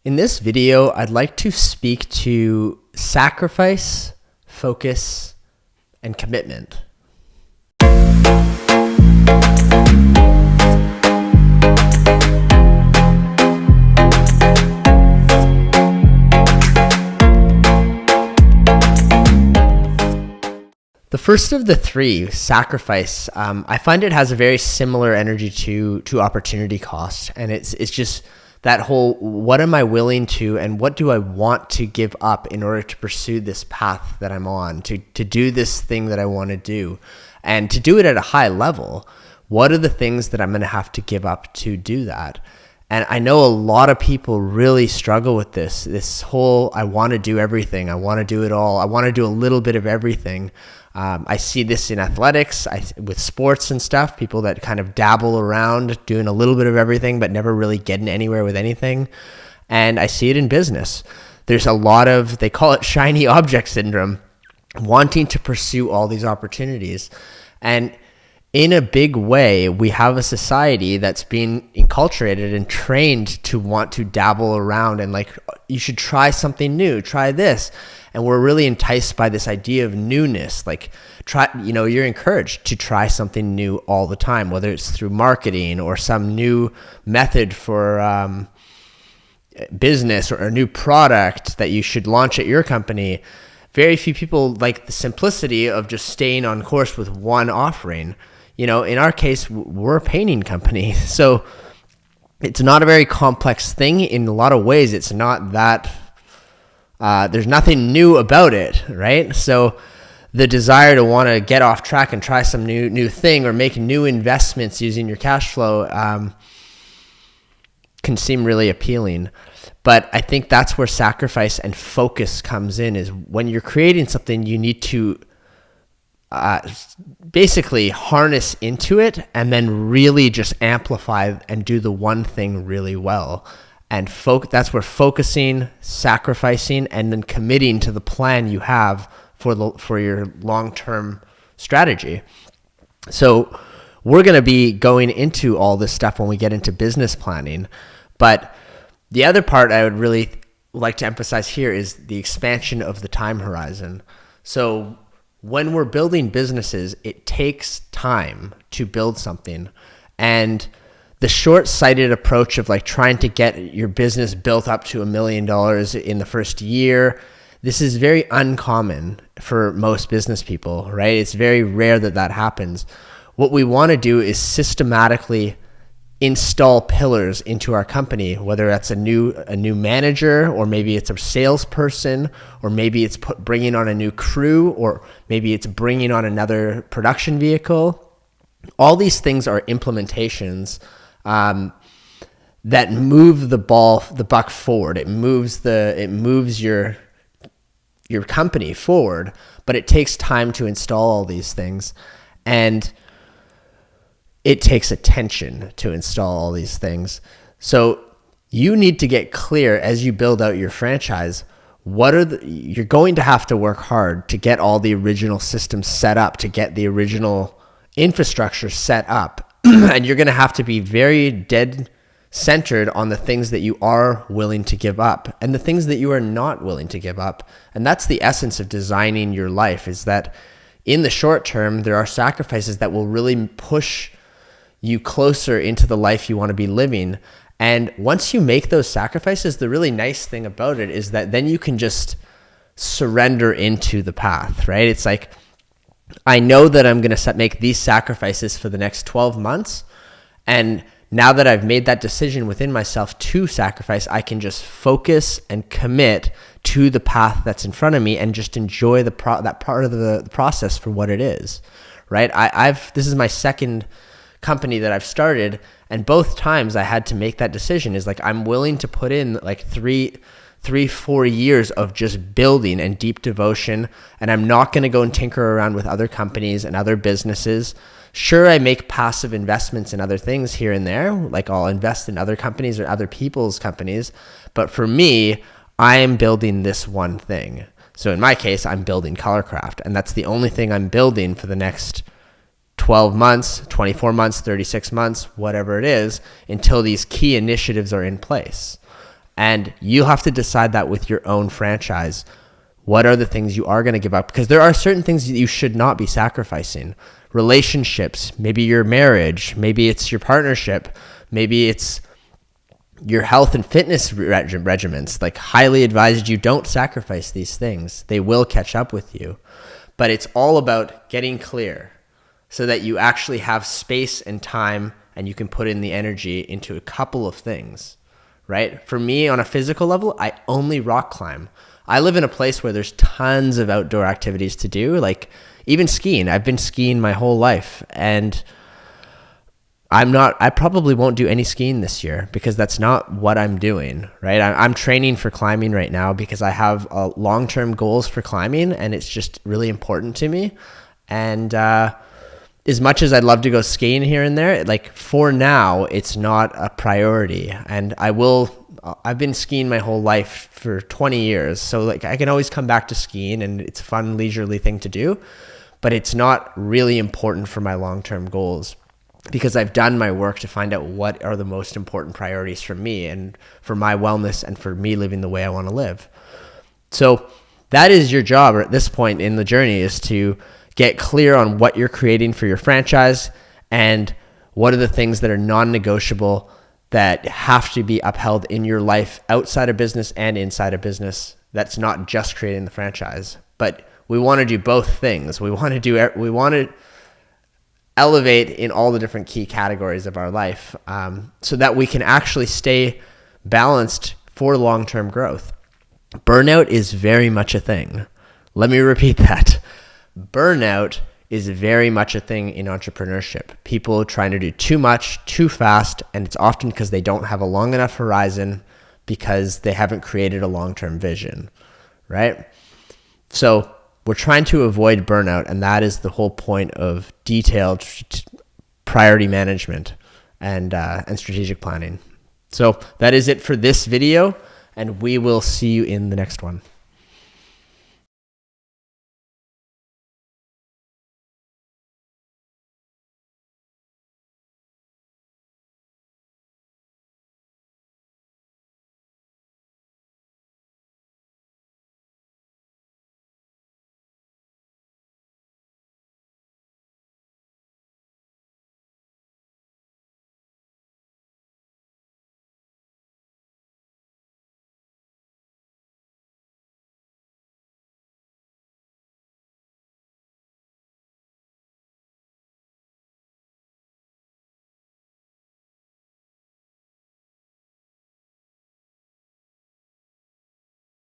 In this video, I'd like to speak to sacrifice, focus, and commitment. The first of the three, sacrifice, I find it has a very similar energy to opportunity cost, and it's just that whole, what am I willing to and what do I want to give up in order to pursue this path that I'm on, to do this thing that I want to do, and to do it at a high level. What are the things that I'm going to have to give up to do that? And I know a lot of people really struggle with this whole, I want to do everything. I want to do it all. I want to do a little bit of everything. I see this in athletics, with sports and stuff, people that kind of dabble around doing a little bit of everything, but never really getting anywhere with anything. And I see it in business. There's a lot of, they call it shiny object syndrome, wanting to pursue all these opportunities. And in a big way, we have a society that's being enculturated and trained to want to dabble around and like, you should try something new, try this. And we're really enticed by this idea of newness. Like, you're encouraged to try something new all the time, whether it's through marketing or some new method for business or a new product that you should launch at your company. Very few people like the simplicity of just staying on course with one offering. In our case, we're a painting company. So it's not a very complex thing. In a lot of ways, it's not that, there's nothing new about it, right? So the desire to want to get off track and try some new thing or make new investments using your cash flow can seem really appealing. But I think that's where sacrifice and focus comes in, is when you're creating something, you need to basically harness into it and then really just amplify and do the one thing really well. And that's where focusing, sacrificing, and then committing to the plan you have for your long-term strategy. So we're going to be going into all this stuff when we get into business planning. But the other part I would really like to emphasize here is the expansion of the time horizon. So when we're building businesses, it takes time to build something. And the short-sighted approach of like trying to get your business built up to $1 million in the first year, this is very uncommon for most business people, right? It's very rare that happens. What we want to do is systematically install pillars into our company, whether that's a new manager, or maybe it's a salesperson, or maybe it's bringing on a new crew, or maybe it's bringing on another production vehicle. All these things are implementations that move the buck forward. It moves your company forward, but it takes time to install all these things, and it takes attention to install all these things. So you need to get clear as you build out your franchise. You're going to have to work hard to get all the original systems set up, to get the original infrastructure set up. And you're going to have to be very dead centered on the things that you are willing to give up and the things that you are not willing to give up. And that's the essence of designing your life, is that in the short term, there are sacrifices that will really push you closer into the life you want to be living. And once you make those sacrifices, the really nice thing about it is that then you can just surrender into the path, right? It's like, I know that I'm going to make these sacrifices for the next 12 months. And now that I've made that decision within myself to sacrifice, I can just focus and commit to the path that's in front of me and just enjoy that part of the process for what it is, right? This is my second company that I've started, and both times I had to make that decision, is like, I'm willing to put in like 3-4 years of just building and deep devotion, and I'm not going to go and tinker around with other companies and other businesses. Sure, I make passive investments in other things here and there, like I'll invest in other companies or other people's companies, but for me, I am building this one thing. So in my case, I'm building Colorcraft, and that's the only thing I'm building for the next 12 months, 24 months, 36 months, whatever it is, until these key initiatives are in place. And you'll have to decide that with your own franchise. What are the things you are going to give up? Because there are certain things that you should not be sacrificing. Relationships, maybe your marriage, maybe it's your partnership, maybe it's your health and fitness regimens. Like, highly advised you don't sacrifice these things. They will catch up with you. But it's all about getting clear so that you actually have space and time and you can put in the energy into a couple of things, right? For me, on a physical level, I only rock climb. I live in a place where there's tons of outdoor activities to do, like even skiing. I've been skiing my whole life, and I probably won't do any skiing this year because that's not what I'm doing, right? I'm training for climbing right now because I have long-term goals for climbing, and it's just really important to me. And as much as I'd love to go skiing here and there, like, for now, it's not a priority. And I've been skiing my whole life for 20 years. So, like, I can always come back to skiing, and it's a fun, leisurely thing to do, but it's not really important for my long-term goals because I've done my work to find out what are the most important priorities for me and for my wellness and for me living the way I want to live. So that is your job at this point in the journey, is to get clear on what you're creating for your franchise and what are the things that are non-negotiable that have to be upheld in your life outside of business and inside of business. That's not just creating the franchise, but we want to do both things. We want to elevate in all the different key categories of our life, so that we can actually stay balanced for long-term growth. Burnout is very much a thing. Let me repeat that. Burnout is very much a thing in entrepreneurship. People trying to do too much, too fast, and it's often because they don't have a long enough horizon because they haven't created a long-term vision, right? So we're trying to avoid burnout, and that is the whole point of detailed priority management and strategic planning. So that is it for this video, and we will see you in the next one.